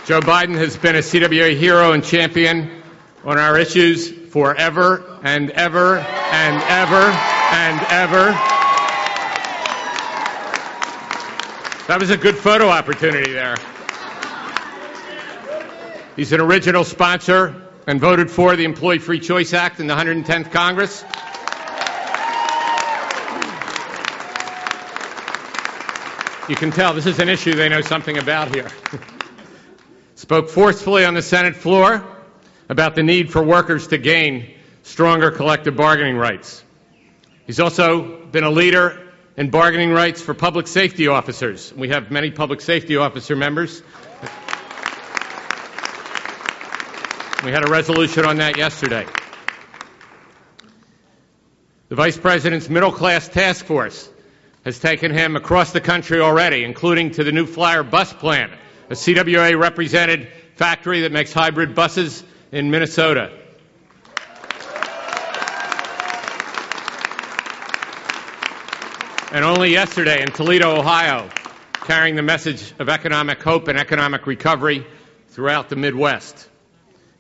Joe Biden has been a CWA hero and champion on our issues forever and ever and ever and ever. That was a good photo opportunity there. He's an original sponsor and voted for the Employee Free Choice Act in the 110th Congress. You can tell this is an issue they know something about here. Spoke forcefully on the Senate floor about the need for workers to gain stronger collective bargaining rights. He's also been a leader in bargaining rights for public safety officers. We have many public safety officer members. We had a resolution on that yesterday. The Vice President's Middle Class Task Force has taken him across the country already, including to the New Flyer bus plant, a CWA-represented factory that makes hybrid buses in Minnesota. And only yesterday in Toledo, Ohio, carrying the message of economic hope and economic recovery throughout the Midwest.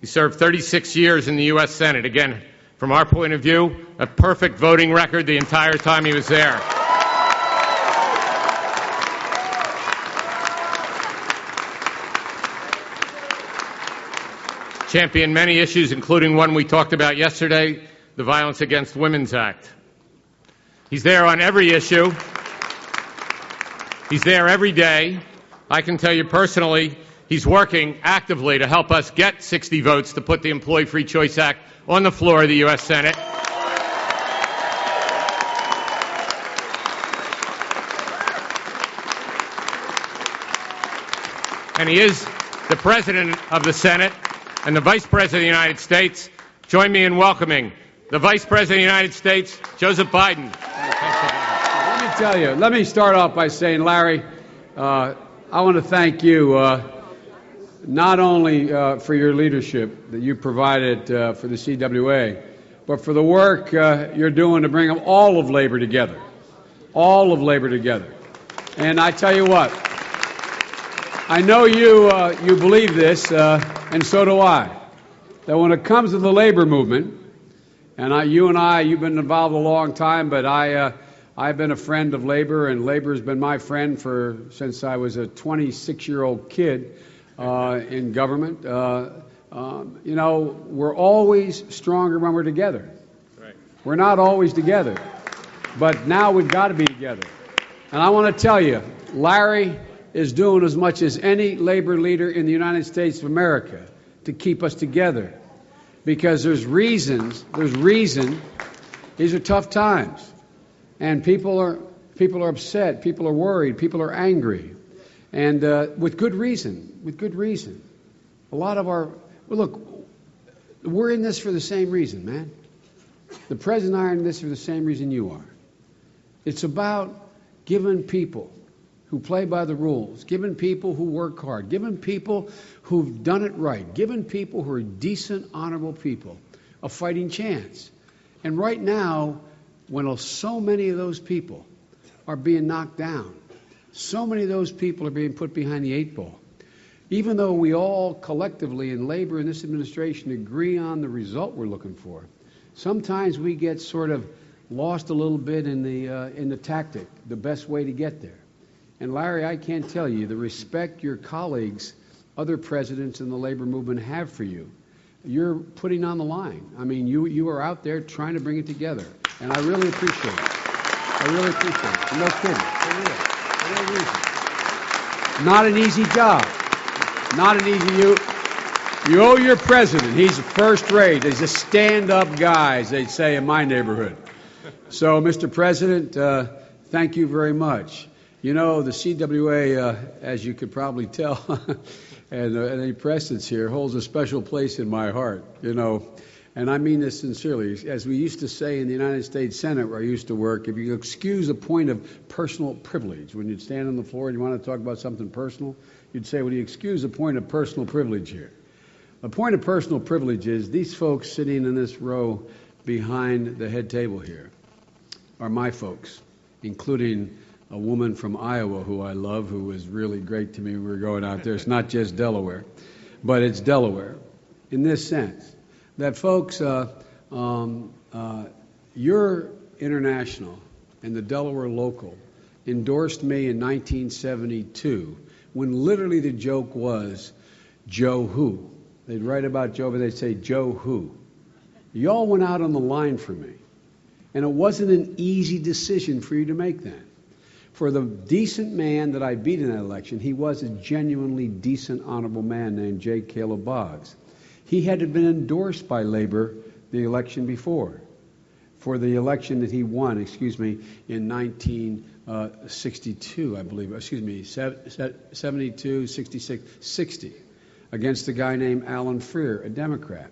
He served 36 years in the U.S. Senate. Again, from our point of view, a perfect voting record the entire time he was there. Championed many issues, including one we talked about yesterday, the Violence Against Women's Act. He's there on every issue. He's there every day. I can tell you personally, he's working actively to help us get 60 votes to put the Employee Free Choice Act on the floor of the U.S. Senate. And he is the President of the Senate and the Vice President of the United States. Join me in welcoming the Vice President of the United States, Joseph Biden. Let me tell you, let me start off by saying, Larry, I want to thank you not only for your leadership that you provided for the CWA, but for the work you're doing to bring all of labor together. All of labor together. And I tell you what, I know you believe this, and so do I, that when it comes to the labor movement, and you've been involved a long time, but I've been a friend of labor, and labor has been my friend since I was a 26-year-old kid in government. We're always stronger when we're together. Right. We're not always together, but now we've got to be together. And I want to tell you, Larry is doing as much as any labor leader in the United States of America to keep us together. Because there's reason. These are tough times. And people are upset, people are worried, people are angry. And with good reason. A lot of we're in this for the same reason, man. The President and I are in this for the same reason you are. It's about giving people who play by the rules, giving people who work hard, giving people who've done it right, giving people who are decent, honorable people a fighting chance. And right now, when so many of those people are being knocked down, so many of those people are being put behind the eight ball, even though we all collectively in labor in this administration agree on the result we're looking for, sometimes we get sort of lost a little bit in the tactic, the best way to get there. And Larry, I can't tell you the respect your colleagues, other presidents in the labor movement have for you. You're putting on the line. I mean, you are out there trying to bring it together. And I really appreciate it. No kidding. For real reason. Not an easy job. Not an easy. You owe your president. He's first rate. He's a stand-up guy, as they say in my neighborhood. So, Mr. President, thank you very much. You know, the CWA, as you could probably tell, and any press that's here, holds a special place in my heart, And I mean this sincerely. As we used to say in the United States Senate, where I used to work, if you excuse a point of personal privilege, when you'd stand on the floor and you want to talk about something personal, you'd say, would you excuse a point of personal privilege here? A point of personal privilege is these folks sitting in this row behind the head table here are my folks, including a woman from Iowa who I love, who was really great to me when we were going out there. It's not just Delaware, but it's Delaware in this sense that, folks, your international and the Delaware local endorsed me in 1972 when literally the joke was, Joe who? They'd write about Joe, but they'd say, Joe who? Y'all went out on the line for me. And it wasn't an easy decision for you to make then. For the decent man that I beat in that election, he was a genuinely decent, honorable man named J. Caleb Boggs. He had been endorsed by labor the election before. For the election that he won, in 1962, I believe, 72, 66, 60, against a guy named Alan Freer, a Democrat,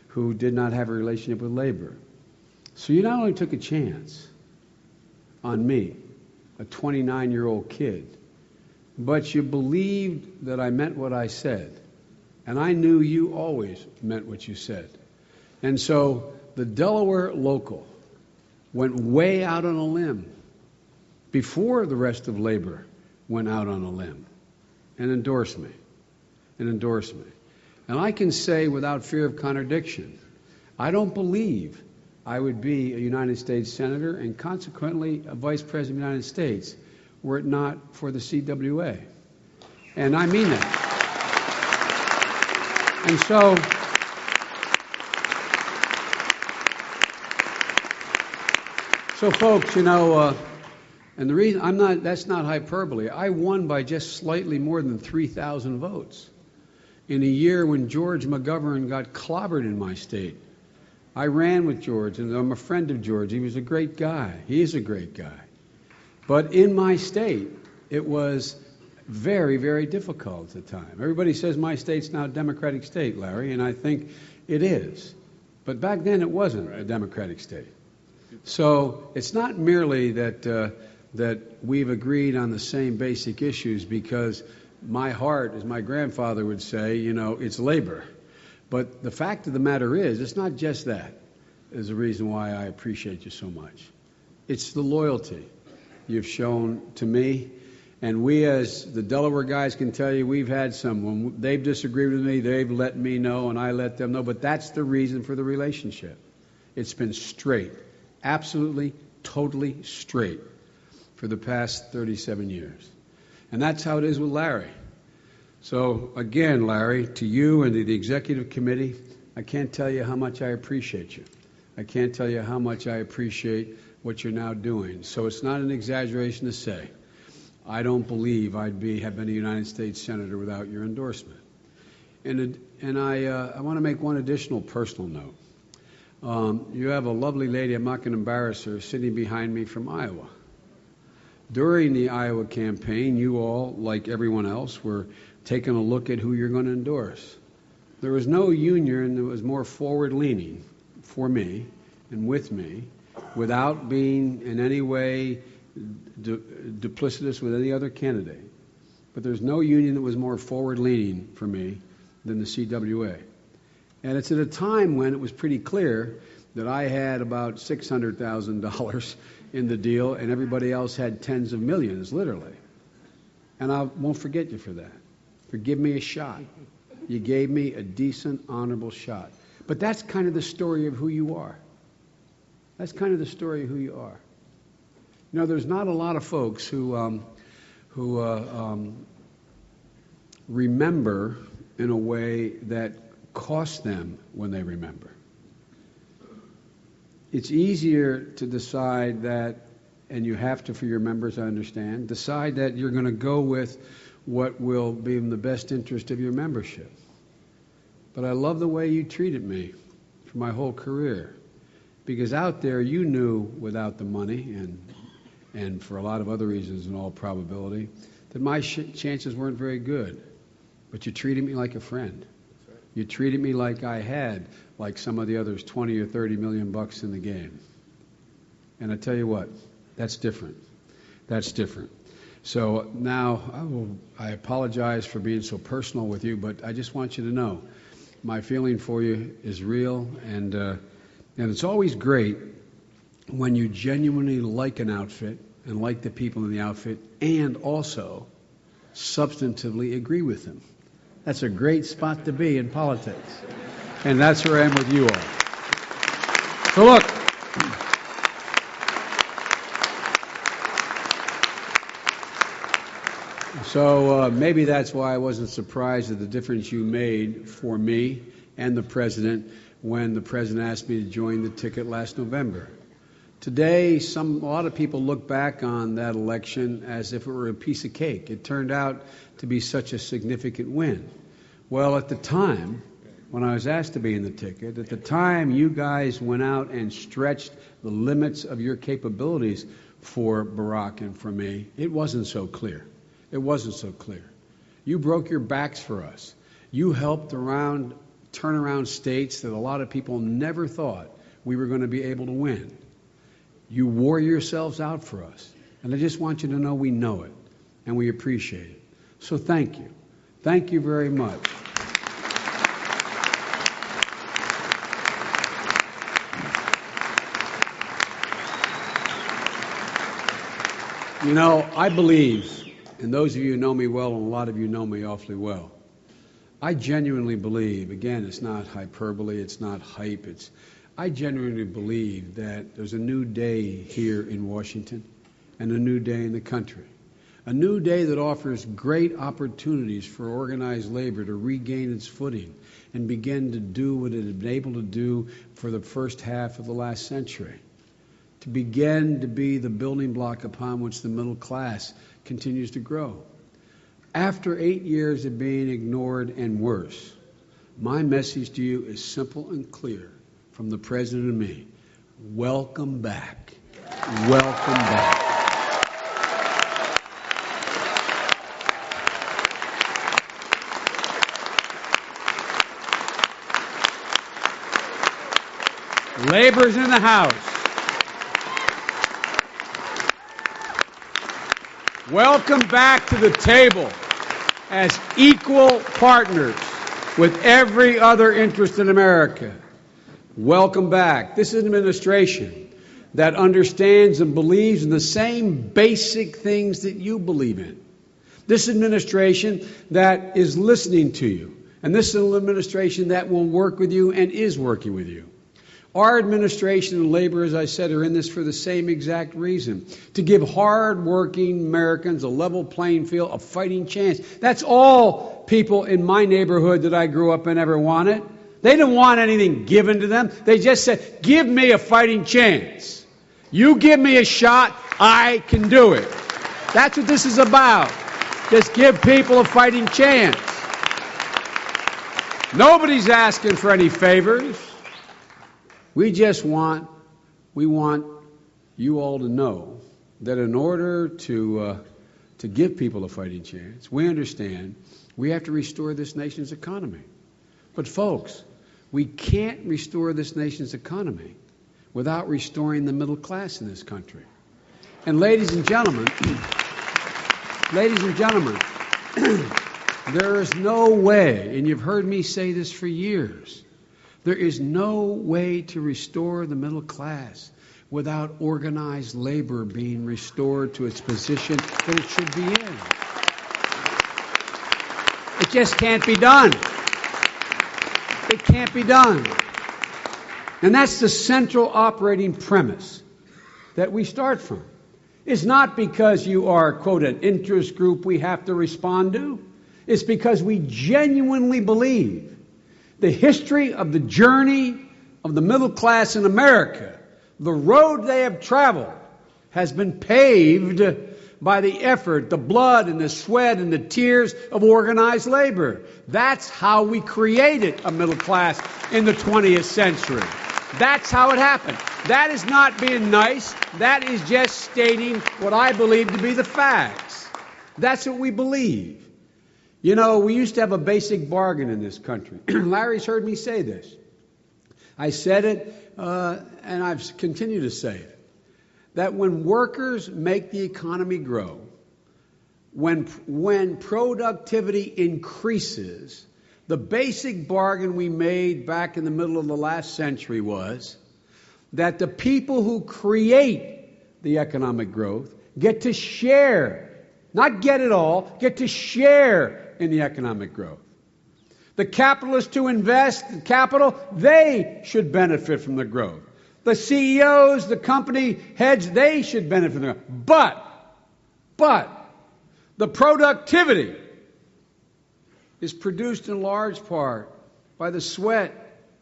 who did not have a relationship with labor. So you not only took a chance on me, a 29-year-old kid, but you believed that I meant what I said. And I knew you always meant what you said. And so the Delaware local went way out on a limb before the rest of labor went out on a limb and endorsed me. And I can say without fear of contradiction, I don't believe I would be a United States Senator and consequently a Vice President of the United States were it not for the CWA. And I mean that. And so folks, and the reason that's not hyperbole. I won by just slightly more than 3,000 votes in a year when George McGovern got clobbered in my state. I ran with George, and I'm a friend of George. He was a great guy. He is a great guy. But in my state, it was very, very difficult at the time. Everybody says my state's now a Democratic state, Larry, and I think it is. But back then it wasn't a Democratic state. So it's not merely that we've agreed on the same basic issues because my heart, as my grandfather would say, it's labor. But the fact of the matter is, it's not just that is the reason why I appreciate you so much. It's the loyalty you've shown to me. And we, as the Delaware guys, can tell you we've had some. When they've disagreed with me, they've let me know, and I let them know. But that's the reason for the relationship. It's been straight, absolutely, totally straight for the past 37 years. And that's how it is with Larry. So, again, Larry, to you and to the executive committee, I can't tell you how much I appreciate you. I can't tell you how much I appreciate what you're now doing. So it's not an exaggeration to say I don't believe I'd have been a United States Senator without your endorsement. And I want to make one additional personal note. You have a lovely lady, I'm not going to embarrass her, sitting behind me from Iowa. During the Iowa campaign, you all, like everyone else, were taking a look at who you're going to endorse. There was no union that was more forward-leaning for me and with me without being in any way duplicitous with any other candidate. But there's no union that was more forward-leaning for me than the CWA. And it's at a time when it was pretty clear that I had about $600,000 in the deal and everybody else had tens of millions, literally. And I won't forget you for that. Forgive me a shot. You gave me a decent, honorable shot. But that's kind of the story of who you are. That's kind of the story of who you are. There's not a lot of folks who remember in a way that costs them when they remember. It's easier to decide that, and you have to for your members, I understand, decide that you're going to go with what will be in the best interest of your membership. But I love the way you treated me for my whole career. Because out there you knew without the money and for a lot of other reasons in all probability that my chances weren't very good. But you treated me like a friend. You treated me like I had, like some of the others, 20 or 30 million bucks in the game. And I tell you what, that's different. That's different. So now I apologize for being so personal with you, but I just want you to know my feeling for you is real, and it's always great when you genuinely like an outfit and like the people in the outfit and also substantively agree with them. That's a great spot to be in politics. And that's where I am with you all. So look, maybe that's why I wasn't surprised at the difference you made for me and the President when the President asked me to join the ticket last November. Today, a lot of people look back on that election as if it were a piece of cake. It turned out to be such a significant win. Well, at the time, when I was asked to be in the ticket, at the time you guys went out and stretched the limits of your capabilities for Barack and for me, it wasn't so clear. It wasn't so clear. You broke your backs for us. You helped turn around states that a lot of people never thought we were going to be able to win. You wore yourselves out for us. And I just want you to know we know it, and we appreciate it. So thank you. Thank you very much. You know, I believe, and those of you who know me well, and a lot of you know me awfully well, I genuinely believe, again, it's not hyperbole, it's not hype, I genuinely believe that there's a new day here in Washington and a new day in the country. A new day that offers great opportunities for organized labor to regain its footing and begin to do what it had been able to do for the first half of the last century. To begin to be the building block upon which the middle class continues to grow. After 8 years of being ignored and worse, my message to you is simple and clear from the President and me. Welcome back. Welcome back. Labor's in the House. Welcome back to the table as equal partners with every other interest in America. Welcome back. This is an administration that understands and believes in the same basic things that you believe in. This administration that is listening to you. And this is an administration that will work with you and is working with you. Our administration and labor, as I said, are in this for the same exact reason. To give hard-working Americans a level playing field, a fighting chance. That's all people in my neighborhood that I grew up in ever wanted. They didn't want anything given to them. They just said, give me a fighting chance. You give me a shot, I can do it. That's what this is about. Just give people a fighting chance. Nobody's asking for any favors. We want you all to know that in order to give people a fighting chance, we understand we have to restore this nation's economy. But folks, we can't restore this nation's economy without restoring the middle class in this country. And ladies and gentlemen, there is no way, and you've heard me say this for years, there is no way to restore the middle class without organized labor being restored to its position that it should be in. It just can't be done. It can't be done. And that's the central operating premise that we start from. It's not because you are, quote, an interest group we have to respond to. It's because we genuinely believe the history of the journey of the middle class in America, the road they have traveled, has been paved by the effort, the blood and the sweat and the tears of organized labor. That's how we created a middle class in the 20th century. That's how it happened. That is not being nice. That is just stating what I believe to be the facts. That's what we believe. You know, we used to have a basic bargain in this country. Larry's heard me say this. I said it, and I've continued to say it, that when workers make the economy grow, when productivity increases, the basic bargain we made back in the middle of the last century was that the people who create the economic growth get to share, not get it all, get to share in the economic growth. The capitalists who invest in capital, they should benefit from the growth. The CEOs, the company heads, they should benefit from the growth. But the productivity is produced in large part by the sweat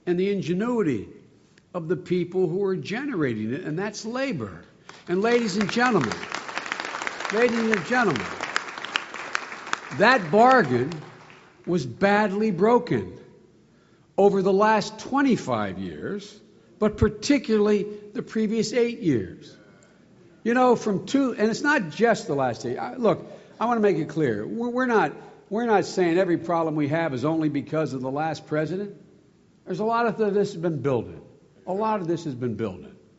and the ingenuity of the people who are generating it, and that's labor. And ladies and gentlemen, that bargain was badly broken over the last 25 years, but particularly the previous 8 years. You know, and it's not just the last 8. Look, I want to make it clear. We're not saying every problem we have is only because of the last president. There's a lot of this has been building.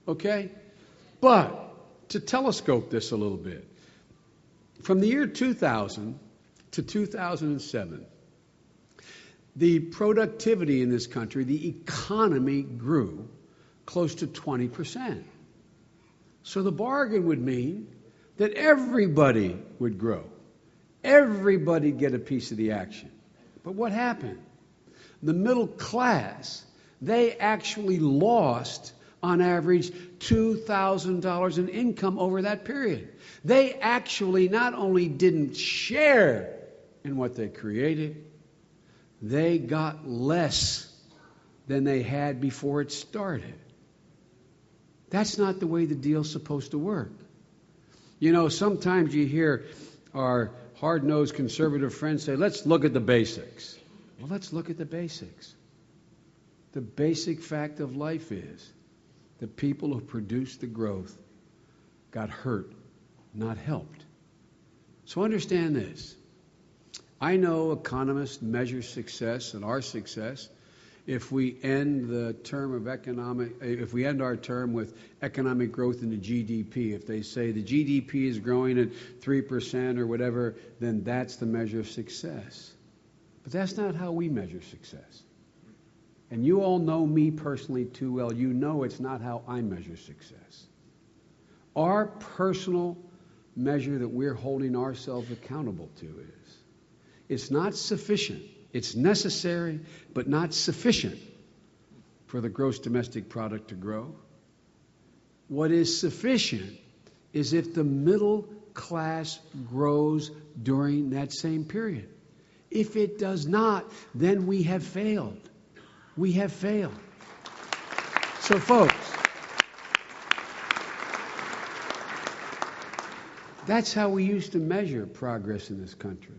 Okay? But to telescope this a little bit, from the year 2000 to 2007, the productivity in this country, the economy grew close to 20%. So the bargain would mean that everybody would grow. Everybody get a piece of the action. But what happened? The middle class, they actually lost, on average, $2,000 in income over that period. They actually not only didn't share in what they created, they got less than they had before it started. That's not the way the deal's supposed to work. You know, sometimes you hear our hard-nosed conservative friends say, let's look at the basics. Well, let's look at the basics. The basic fact of life is the people who produced the growth got hurt, not helped. So understand this. I know economists measure success and our success if we end our term with economic growth in the GDP. If they say the GDP is growing at 3% or whatever, then that's the measure of success. But that's not how we measure success. And you all know me personally too well. You know it's not how I measure success. Our personal measure that we're holding ourselves accountable to is, it's not sufficient. It's necessary, but not sufficient for the gross domestic product to grow. What is sufficient is if the middle class grows during that same period. If it does not, then we have failed. We have failed. So, folks, that's how we used to measure progress in this country.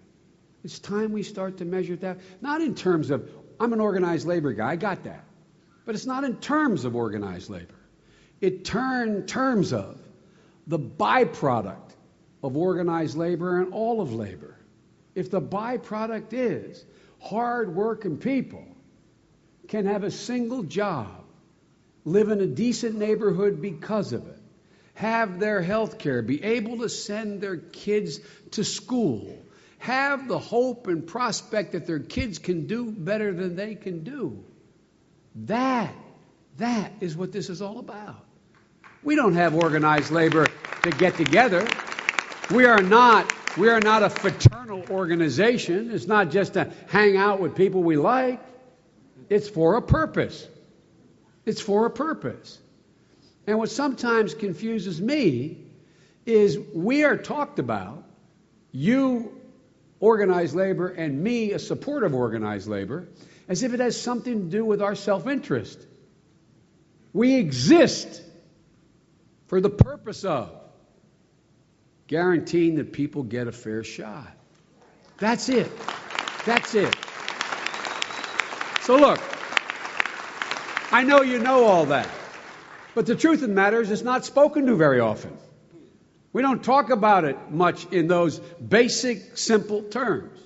It's time we start to measure that, not in terms of, I'm an organized labor guy, I got that. But it's not in terms of organized labor. It terms of the byproduct of organized labor and all of labor. If the byproduct is hard-working people can have a single job, live in a decent neighborhood because of it, have their health care, be able to send their kids to school, have the hope and prospect that their kids can do better than they can do. That is what this is all about. We don't have organized labor to get together. We are not a fraternal organization. It's not just to hang out with people we like. It's for a purpose. It's for a purpose. And what sometimes confuses me is we are talked about, you organized labor and me a supporter of organized labor, as if it has something to do with our self-interest. We exist for the purpose of guaranteeing that people get a fair shot. That's it. That's it. So look, I know you know all that, but the truth of the matter is it's not spoken to very often. We don't talk about it much in those basic, simple terms.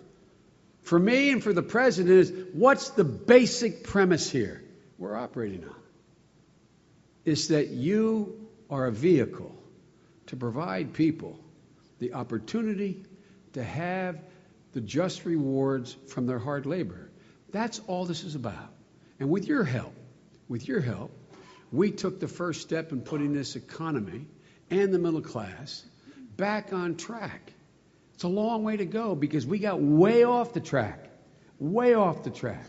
For me and for the president is, what's the basic premise here we're operating on? It's that you are a vehicle to provide people the opportunity to have the just rewards from their hard labor. That's all this is about. And with your help, we took the first step in putting this economy and the middle class back on track. It's a long way to go because we got way off the track. Way off the track.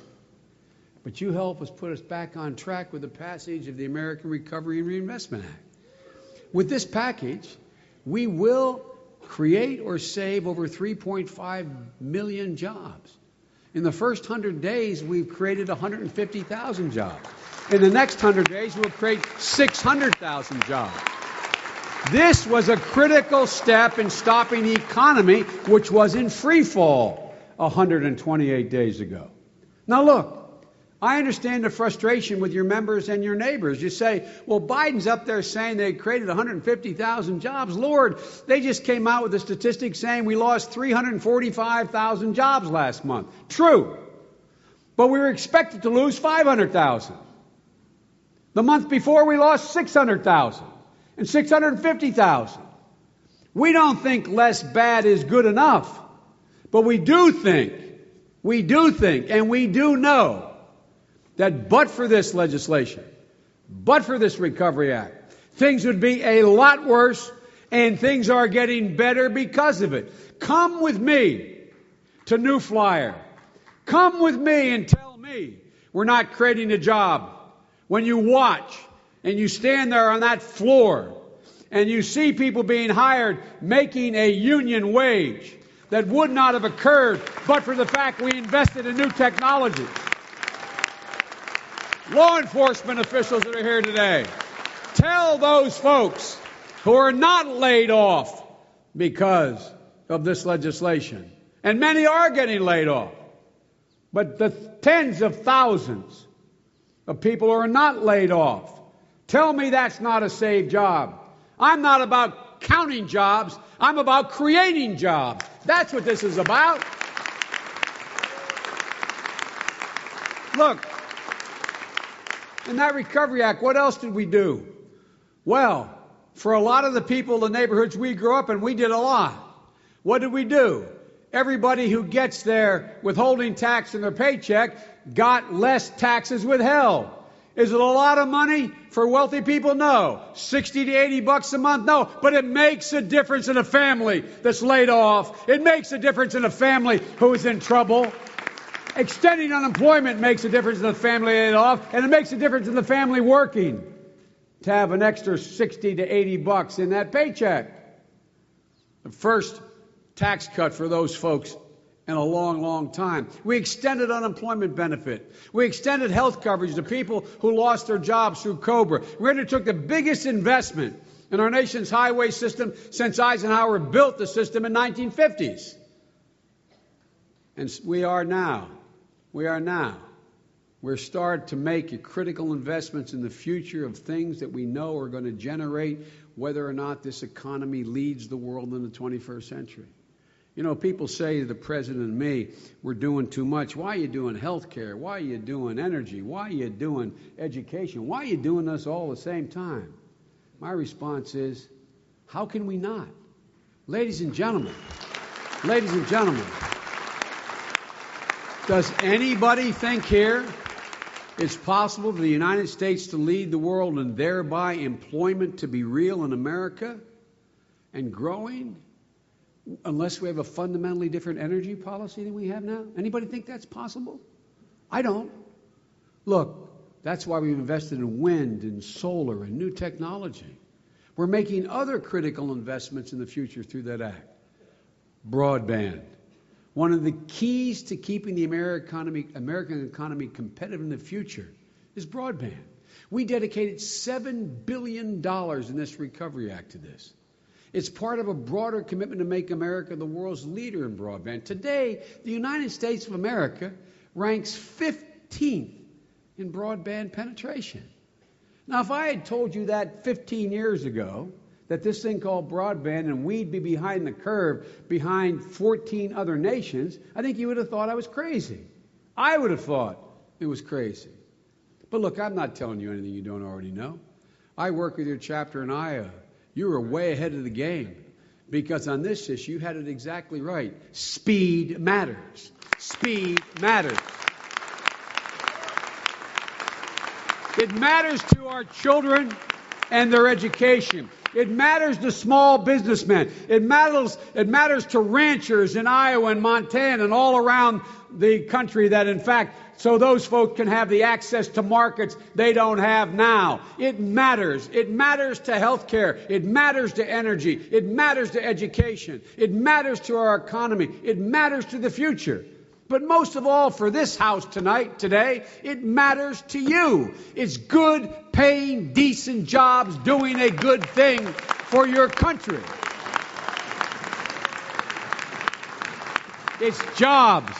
But you help us put us back on track with the passage of the American Recovery and Reinvestment Act. With this package, we will create or save over 3.5 million jobs. In the first 100 days, we've created 150,000 jobs. In the next 100 days, we'll create 600,000 jobs. This was a critical step in stopping the economy, which was in free fall 128 days ago. Now look, I understand the frustration with your members and your neighbors. You say, well, Biden's up there saying they created 150,000 jobs. Lord, they just came out with a statistic saying we lost 345,000 jobs last month. True. But we were expected to lose 500,000. The month before, we lost 600,000 and 650,000. We don't think less bad is good enough. But we do think, and we do know that but for this legislation, but for this Recovery Act, things would be a lot worse, and things are getting better because of it. Come with me to New Flyer. Come with me and tell me we're not creating a job. When you watch and you stand there on that floor and you see people being hired making a union wage that would not have occurred but for the fact we invested in new technology. Law enforcement officials that are here today, tell those folks who are not laid off because of this legislation, and many are getting laid off, but the tens of thousands of people who are not laid off, tell me that's not a saved job. I'm not about counting jobs, I'm about creating jobs. That's what this is about. Look, in that Recovery Act, what else did we do? Well, for a lot of the people in the neighborhoods we grew up in, we did a lot. What did we do? Everybody who gets their withholding tax in their paycheck got less taxes withheld. Is it a lot of money for wealthy people? No. 60 to 80 bucks a month? No. But it makes a difference in a family that's laid off. It makes a difference in a family who is in trouble. Extending unemployment makes a difference in the family laid off, and it makes a difference in the family working to have an extra 60 to 80 bucks in that paycheck. The first tax cut for those folks in a long, long time. We extended unemployment benefit. We extended health coverage to people who lost their jobs through COBRA. We undertook the biggest investment in our nation's highway system since Eisenhower built the system in 1950s. And we're starting to make critical investments in the future of things that we know are going to generate whether or not this economy leads the world in the 21st century. You know, people say to the president and me, we're doing too much. Why are you doing health care? Why are you doing energy? Why are you doing education? Why are you doing this all at the same time? My response is, how can we not? Ladies and gentlemen, does anybody think here it's possible for the United States to lead the world and thereby employment to be real in America and growing unless we have a fundamentally different energy policy than we have now? Anybody think that's possible? I don't. Look, that's why we've invested in wind and solar and new technology. We're making other critical investments in the future through that act. Broadband. One of the keys to keeping the American economy competitive in the future is broadband. We dedicated $7 billion in this Recovery Act to this. It's part of a broader commitment to make America the world's leader in broadband. Today, the United States of America ranks 15th in broadband penetration. Now, if I had told you that 15 years ago, that this thing called broadband and we'd be behind the curve behind 14 other nations, I think you would have thought I was crazy. I would have thought it was crazy. But look, I'm not telling you anything you don't already know. I work with your chapter in Iowa. You were way ahead of the game because on this issue, you had it exactly right. Speed matters. Speed matters. It matters to our children and their education. It matters to small businessmen. It matters to ranchers in Iowa and Montana and all around the country that, in fact, so those folks can have the access to markets they don't have now. It matters. It matters to health care. It matters to energy. It matters to education. It matters to our economy. It matters to the future. But most of all, for this House today, it matters to you. It's good, paying, decent jobs, doing a good thing for your country. It's jobs.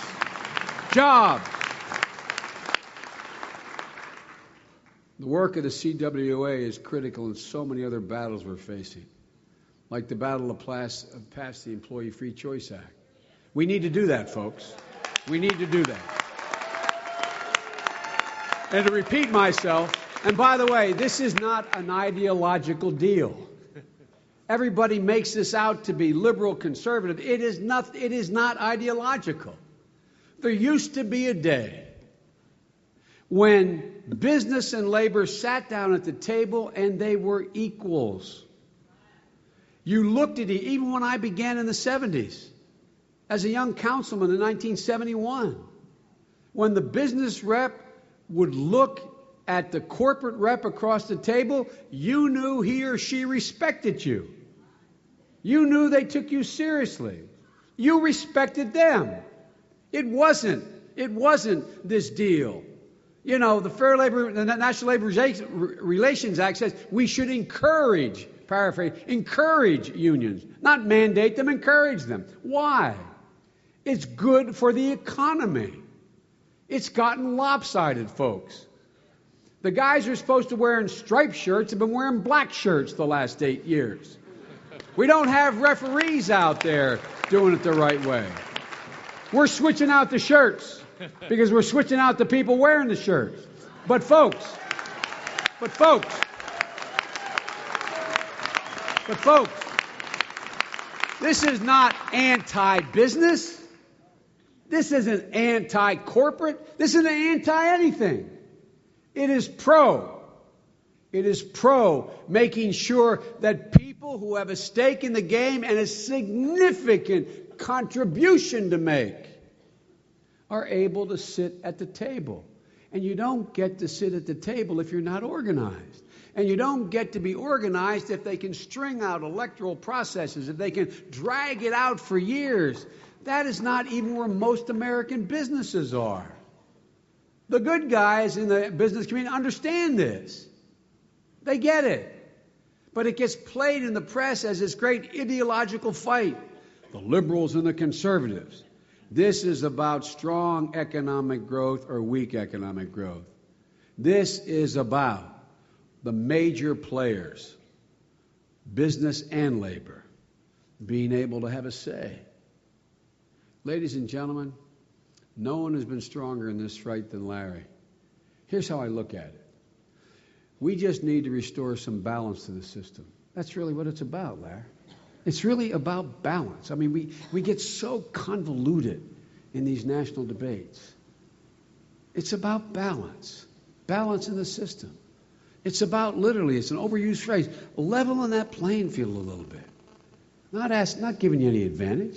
Jobs. The work of the CWA is critical in so many other battles we're facing, like the battle to pass the Employee Free Choice Act. We need to do that, folks. We need to do that. And to repeat myself, and by the way, this is not an ideological deal. Everybody makes this out to be liberal, conservative. It is not ideological. There used to be a day when business and labor sat down at the table and they were equals. You looked at it, even when I began in the 70s. As a young councilman in 1971, when the business rep would look at the corporate rep across the table, you knew he or she respected you. You knew they took you seriously. You respected them. It wasn't this deal. You know, the National Labor Relations Act says we should encourage unions, not mandate them, encourage them. Why? It's good for the economy. It's gotten lopsided, folks. The guys who are supposed to wear striped shirts have been wearing black shirts the last 8 years. We don't have referees out there doing it the right way. We're switching out the shirts because we're switching out the people wearing the shirts. But folks, this is not anti-business. This isn't anti-corporate. This isn't anti-anything. It is pro. It is pro making sure that people who have a stake in the game and a significant contribution to make are able to sit at the table. And you don't get to sit at the table if you're not organized. And you don't get to be organized if they can string out electoral processes, if they can drag it out for years. That is not even where most American businesses are. The good guys in the business community understand this. They get it. But it gets played in the press as this great ideological fight. The liberals and the conservatives. This is about strong economic growth or weak economic growth. This is about the major players, business and labor, being able to have a say. Ladies and gentlemen, no one has been stronger in this fight than Larry. Here's how I look at it. We just need to restore some balance to the system. That's really what it's about, Larry. It's really about balance. I mean, we get so convoluted in these national debates. It's about balance. Balance in the system. It's about, literally, it's an overused phrase, leveling that playing field a little bit. Not giving you any advantage.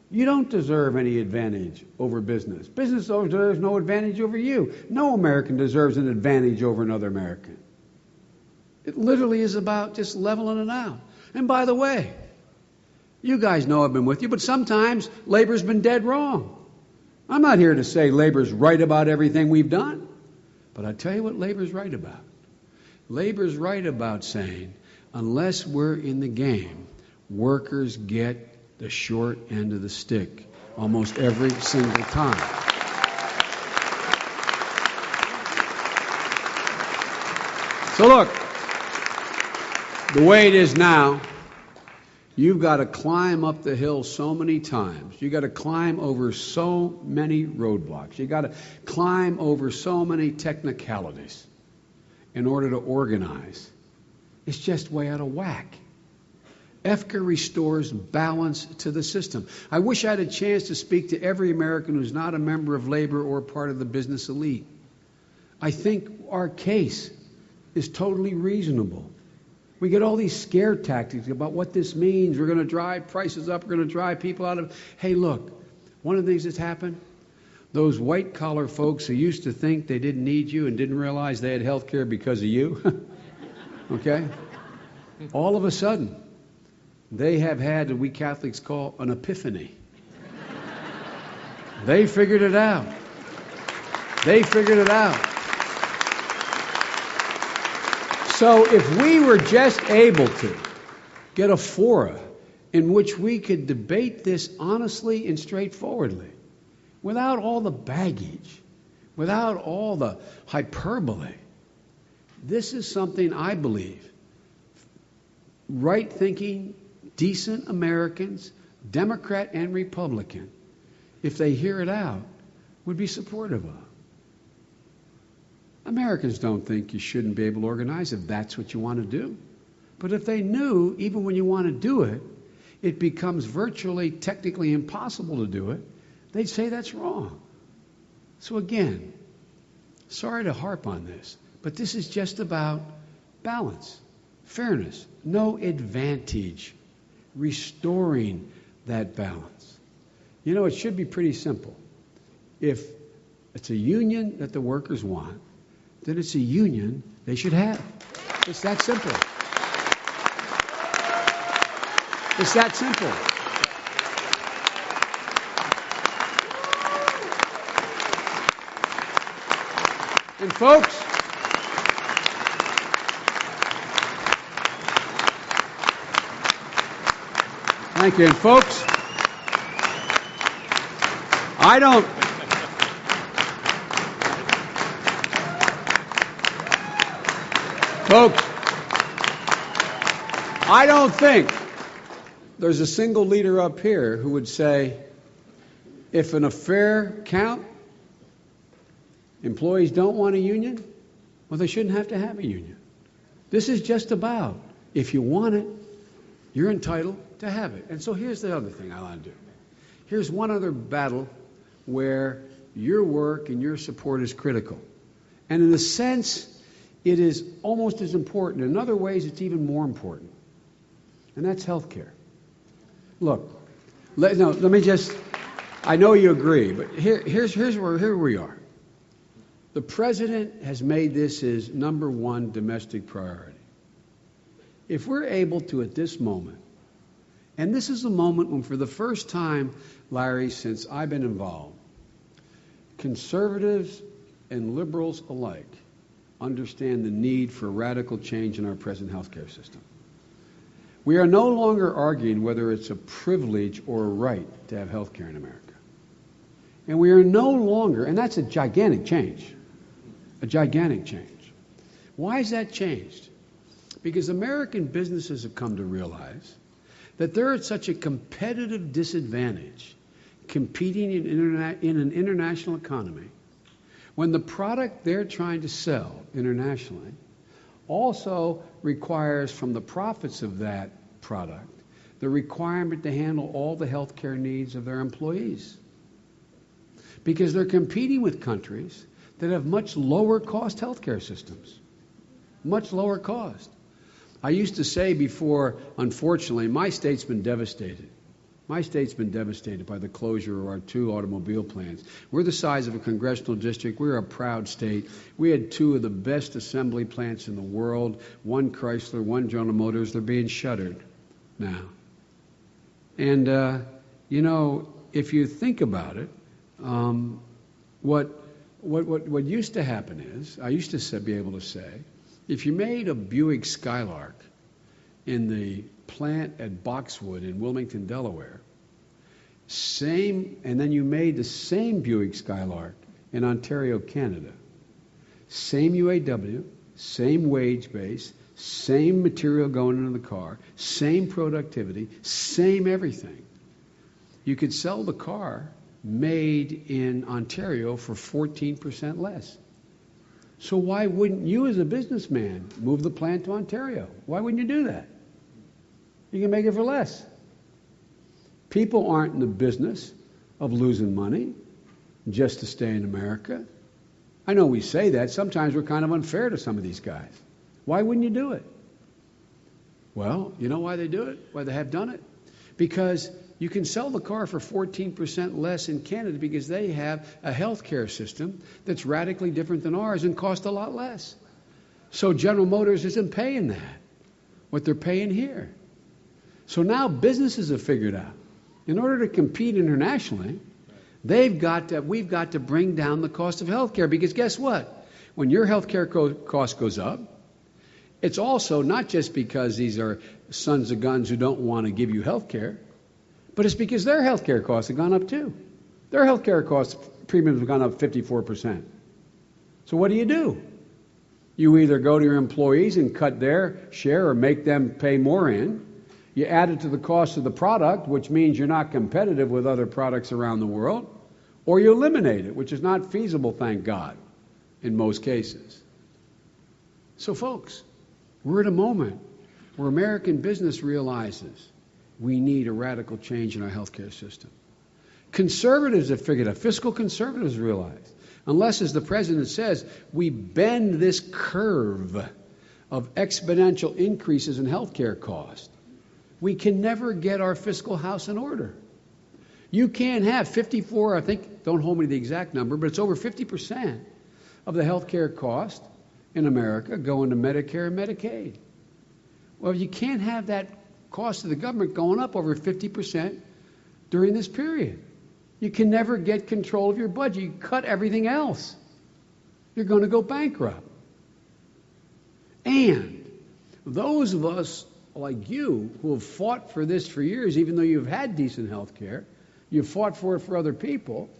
You don't deserve any advantage over business. Business deserves no advantage over you. No American deserves an advantage over another American. It literally is about just leveling it out. And by the way, you guys know I've been with you, but sometimes labor's been dead wrong. I'm not here to say labor's right about everything we've done, but I tell you what labor's right about. Labor's right about saying, unless we're in the game, workers get the short end of the stick almost every single time. So look, the way it is now, you've got to climb up the hill so many times. You've got to climb over so many roadblocks. You've got to climb over so many technicalities in order to organize. It's just way out of whack. EFCA restores balance to the system. I wish I had a chance to speak to every American who's not a member of labor or part of the business elite. I think our case is totally reasonable. We get all these scare tactics about what this means. We're going to drive prices up. We're going to drive people out of... Hey, look, one of the things that's happened, those white-collar folks who used to think they didn't need you and didn't realize they had health care because of you, okay? All of a sudden, they have had what we Catholics call an epiphany. They figured it out. They figured it out. So if we were just able to get a fora in which we could debate this honestly and straightforwardly, without all the baggage, without all the hyperbole, this is something I believe right-thinking, decent Americans, Democrat and Republican, if they hear it out, would be supportive of. Americans don't think you shouldn't be able to organize if that's what you want to do. But if they knew, even when you want to do it, it becomes virtually technically impossible to do it, they'd say that's wrong. So again, sorry to harp on this, but this is just about balance, fairness, no advantage, restoring that balance. You know, it should be pretty simple. If it's a union that the workers want, then it's a union they should have. It's that simple. It's that simple. And folks, thank you. And folks, I don't think there's a single leader up here who would say, if in a fair count, employees don't want a union, well, they shouldn't have to have a union. This is just about, if you want it, you're entitled to have it. And so here's the other thing I want to do. Here's one other battle where your work and your support is critical. And in a sense, it is almost as important. In other ways, it's even more important. And that's health care. Look, let me just, I know you agree, but here's where we are. The president has made this his number one domestic priority. If we're able to, at this moment, and this is a moment when for the first time, Larry, since I've been involved, conservatives and liberals alike understand the need for radical change in our present healthcare system. We are no longer arguing whether it's a privilege or a right to have health care in America. And we are no longer, and that's a gigantic change. A gigantic change. Why has that changed? Because American businesses have come to realize that they're at such a competitive disadvantage competing in an international economy when the product they're trying to sell internationally also requires from the profits of that product the requirement to handle all the health care needs of their employees. Because they're competing with countries that have much lower cost health care systems. Much lower cost. I used to say before, unfortunately, my state's been devastated. My state's been devastated by the closure of our 2 automobile plants. We're the size of a congressional district. We're a proud state. We had 2 of the best assembly plants in the world, 1 Chrysler, 1 General Motors. They're being shuttered now. And, if you think about it, what used to happen is, I used to be able to say, if you made a Buick Skylark in the plant at Boxwood in Wilmington, Delaware, and then you made the same Buick Skylark in Ontario, Canada, same UAW, same wage base, same material going into the car, same productivity, same everything. You could sell the car made in Ontario for 14% less. So why wouldn't you as a businessman move the plant to Ontario? Why wouldn't you do that? You can make it for less. People aren't in the business of losing money just to stay in America. I know we say that. Sometimes we're kind of unfair to some of these guys. Why wouldn't you do it? Well, you know why they do it? Why they have done it? Because you can sell the car for 14% less in Canada because they have a health care system that's radically different than ours and costs a lot less. So General Motors isn't paying that, what they're paying here. So now businesses have figured out, in order to compete internationally, we've got to bring down the cost of health care, because guess what? When your health care cost goes up, it's also not just because these are sons of guns who don't want to give you health care, but it's because their health care costs have gone up too. Their health care costs, premiums have gone up 54%. So what do? You either go to your employees and cut their share or make them pay more in. You add it to the cost of the product, which means you're not competitive with other products around the world, or you eliminate it, which is not feasible, thank God, in most cases. So folks, we're at a moment where American business realizes we need a radical change in our healthcare system. Conservatives have figured out, fiscal conservatives realize, unless, as the president says, we bend this curve of exponential increases in healthcare cost, we can never get our fiscal house in order. You can't have 54, I think, don't hold me to the exact number, but it's over 50% of the healthcare cost in America going to Medicare and Medicaid. Well, you can't have that cost of the government going up over 50% during this period. You can never get control of your budget. You cut everything else. You're going to go bankrupt. And those of us like you who have fought for this for years, even though you've had decent health care, you've fought for it for other people,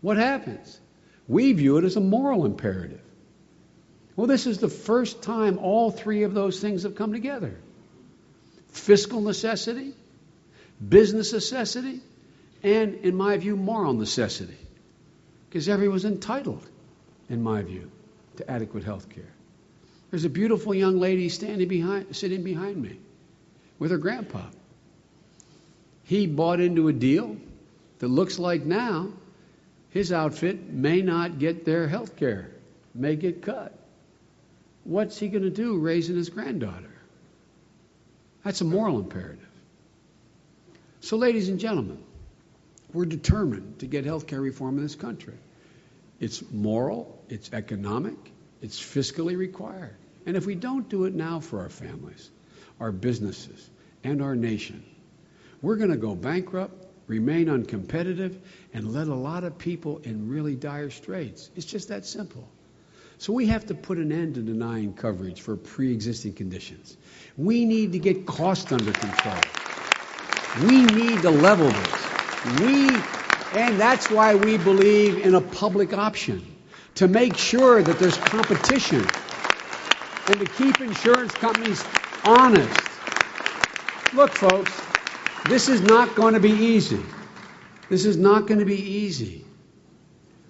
what happens? We view it as a moral imperative. Well, this is the first time all three of those things have come together. Fiscal necessity, business necessity, and, in my view, moral necessity. Because everyone's entitled, in my view, to adequate health care. There's a beautiful young lady sitting behind me with her grandpa. He bought into a deal that looks like now his outfit may not get their health care, may get cut. What's he going to do raising his granddaughter? That's a moral imperative. So, ladies and gentlemen, we're determined to get health care reform in this country. It's moral, it's economic, it's fiscally required. And if we don't do it now for our families, our businesses, and our nation, we're going to go bankrupt, remain uncompetitive, and let a lot of people in really dire straits. It's just that simple. So we have to put an end to denying coverage for pre-existing conditions. We need to get costs under control. We need to level this. And that's why we believe in a public option, to make sure that there's competition and to keep insurance companies honest. Look, folks, this is not going to be easy. This is not going to be easy.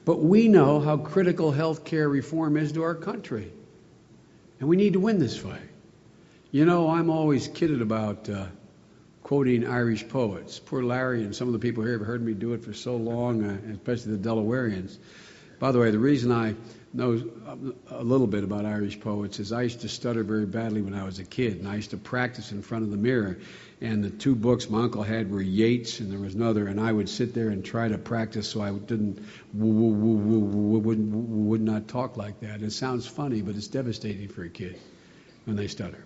But we know how critical health care reform is to our country. And we need to win this fight. You know, I'm always kidded about quoting Irish poets. Poor Larry and some of the people here have heard me do it for so long, especially the Delawareans. By the way, the reason I know a little bit about Irish poets is I used to stutter very badly when I was a kid, and I used to practice in front of the mirror. And the two books my uncle had were Yeats, and there was another, and I would sit there and try to practice so I would not talk like that. It sounds funny, but it's devastating for a kid when they stutter.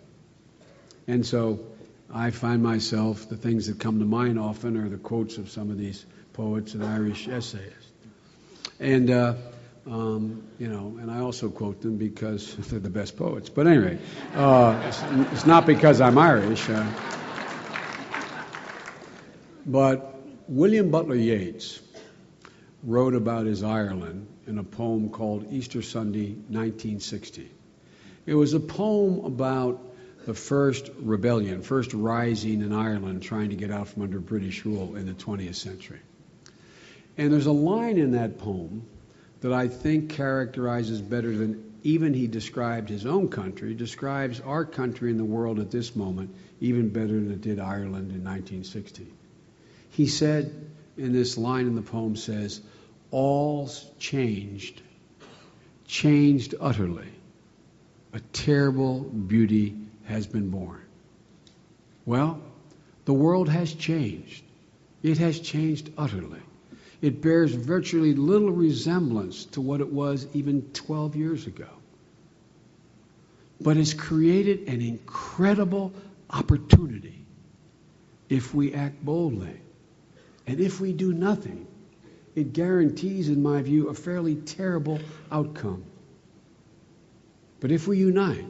And so I find myself, the things that come to mind often are the quotes of some of these poets and Irish essayists. And, and I also quote them because they're the best poets. But anyway, it's not because I'm Irish. But William Butler Yeats wrote about his Ireland in a poem called Easter Sunday, 1960. It was a poem about the first rebellion, first rising in Ireland, trying to get out from under British rule in the 20th century. And there's a line in that poem that I think characterizes better than even he described his own country, describes our country in the world at this moment even better than it did Ireland in 1960. He said, in this line in the poem says, "All's changed utterly. A terrible beauty has been born." Well, the world has changed. It has changed utterly. It bears virtually little resemblance to what it was even 12 years ago. But it's created an incredible opportunity if we act boldly. And if we do nothing, it guarantees, in my view, a fairly terrible outcome. But if we unite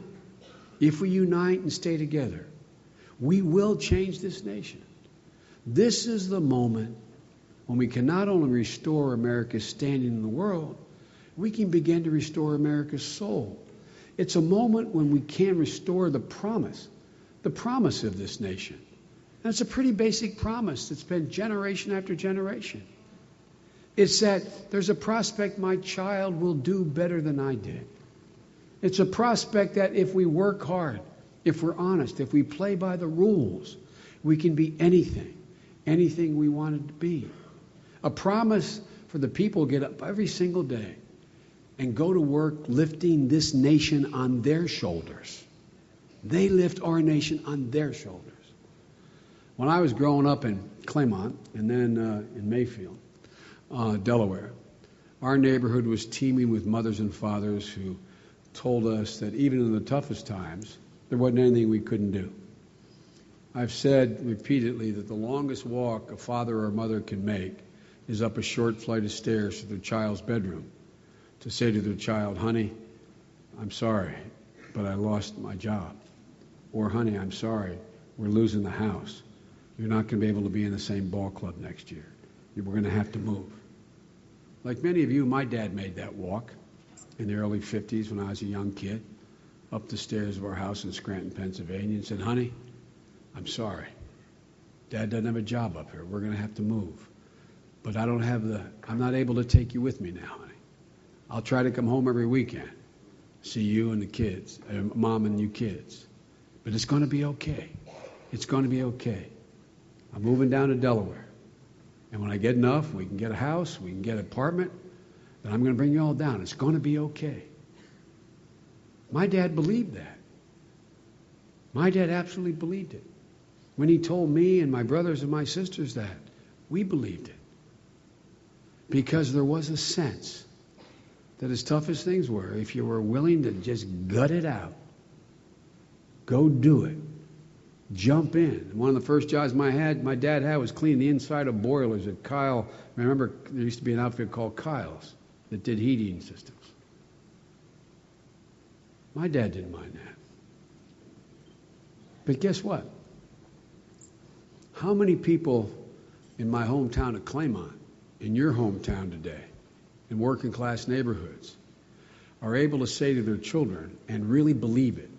and stay together, we will change this nation. This is the moment when we can not only restore America's standing in the world, we can begin to restore America's soul. It's a moment when we can restore the promise of this nation. And it's a pretty basic promise that's been generation after generation. It's that there's a prospect my child will do better than I did. It's a prospect that if we work hard, if we're honest, if we play by the rules, we can be anything we wanted to be. A promise for the people to get up every single day and go to work lifting this nation on their shoulders. They lift our nation on their shoulders. When I was growing up in Claymont and then in Mayfield, Delaware, our neighborhood was teeming with mothers and fathers who told us that even in the toughest times, there wasn't anything we couldn't do. I've said repeatedly that the longest walk a father or mother can make is up a short flight of stairs to their child's bedroom to say to their child, honey, I'm sorry, but I lost my job. Or, honey, I'm sorry, we're losing the house. You're not going to be able to be in the same ball club next year. We're going to have to move. Like many of you, my dad made that walk in the early 50s when I was a young kid, up the stairs of our house in Scranton, Pennsylvania, and said, honey, I'm sorry. Dad doesn't have a job up here. We're going to have to move. But I'm not able to take you with me now, honey. I'll try to come home every weekend, see you and the kids, mom and you kids. But it's going to be okay. It's going to be okay. I'm moving down to Delaware. And when I get enough, we can get a house, we can get an apartment, then I'm going to bring you all down. It's going to be okay. My dad believed that. My dad absolutely believed it. When he told me and my brothers and my sisters that, we believed it. Because there was a sense that as tough as things were, if you were willing to just gut it out, go do it, jump in. One of the first jobs my dad had was cleaning the inside of boilers at Kyle. Remember, there used to be an outfit called Kyle's that did heating systems. My dad didn't mind that. But guess what? How many people in my hometown of Claymont, in your hometown today, in working class neighborhoods, are able to say to their children and really believe it,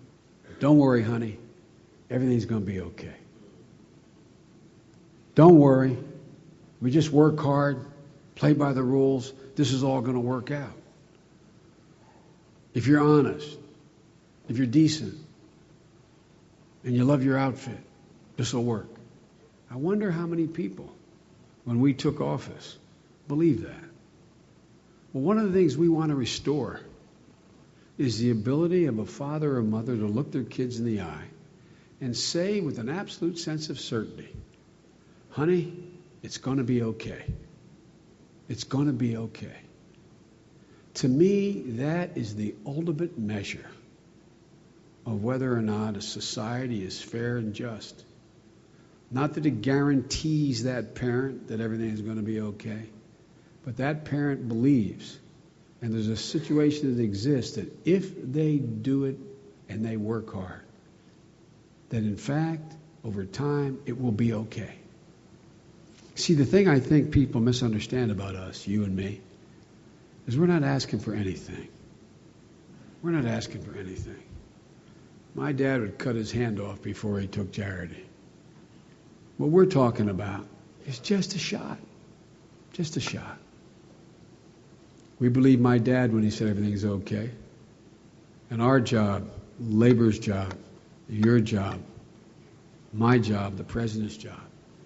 don't worry, honey, everything's going to be okay. Don't worry, we just work hard, play by the rules, this is all going to work out. If you're honest, if you're decent, and you love your outfit, this will work. I wonder how many people, when we took office, believe that. Well, one of the things we want to restore is the ability of a father or mother to look their kids in the eye and say with an absolute sense of certainty, honey, it's going to be okay. It's going to be okay. To me, that is the ultimate measure of whether or not a society is fair and just. Not that it guarantees that parent that everything is going to be okay, but that parent believes, and there's a situation that exists, that if they do it and they work hard, that in fact, over time, it will be okay. See, the thing I think people misunderstand about us, you and me, is we're not asking for anything. We're not asking for anything. My dad would cut his hand off before he took charity. What we're talking about is just a shot. Just a shot. We believe my dad when he said everything's okay. And our job, labor's job, your job, my job, the president's job,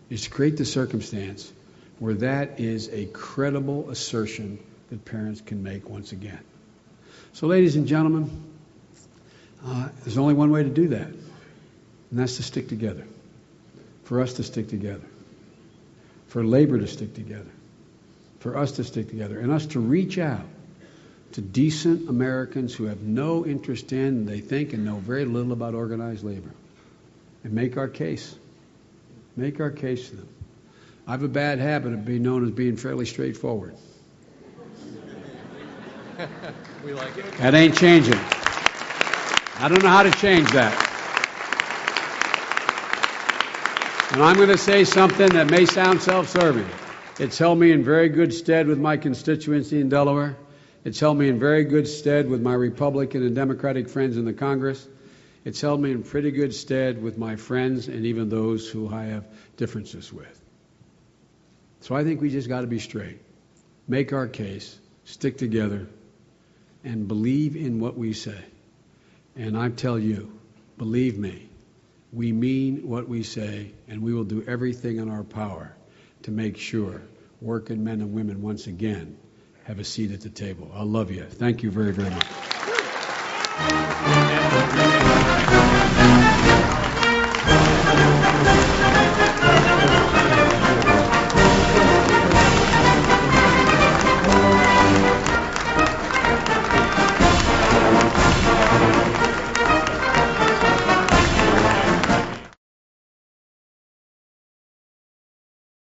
is to create the circumstance where that is a credible assertion that parents can make once again. So, ladies and gentlemen, there's only one way to do that, and that's to stick together. for us to stick together, for labor to stick together, for us to stick together, and us to reach out to decent Americans who have no interest in, they think, and know very little about organized labor, and make our case. Make our case to them. I have a bad habit of being known as being fairly straightforward. We like it. That ain't changing. I don't know how to change that. And I'm going to say something that may sound self-serving. It's held me in very good stead with my constituency in Delaware. It's held me in very good stead with my Republican and Democratic friends in the Congress. It's held me in pretty good stead with my friends and even those who I have differences with. So I think we just got to be straight, make our case, stick together, and believe in what we say. And I tell you, believe me, we mean what we say, and we will do everything in our power to make sure working men and women once again have a seat at the table. I love you. Thank you very, very much.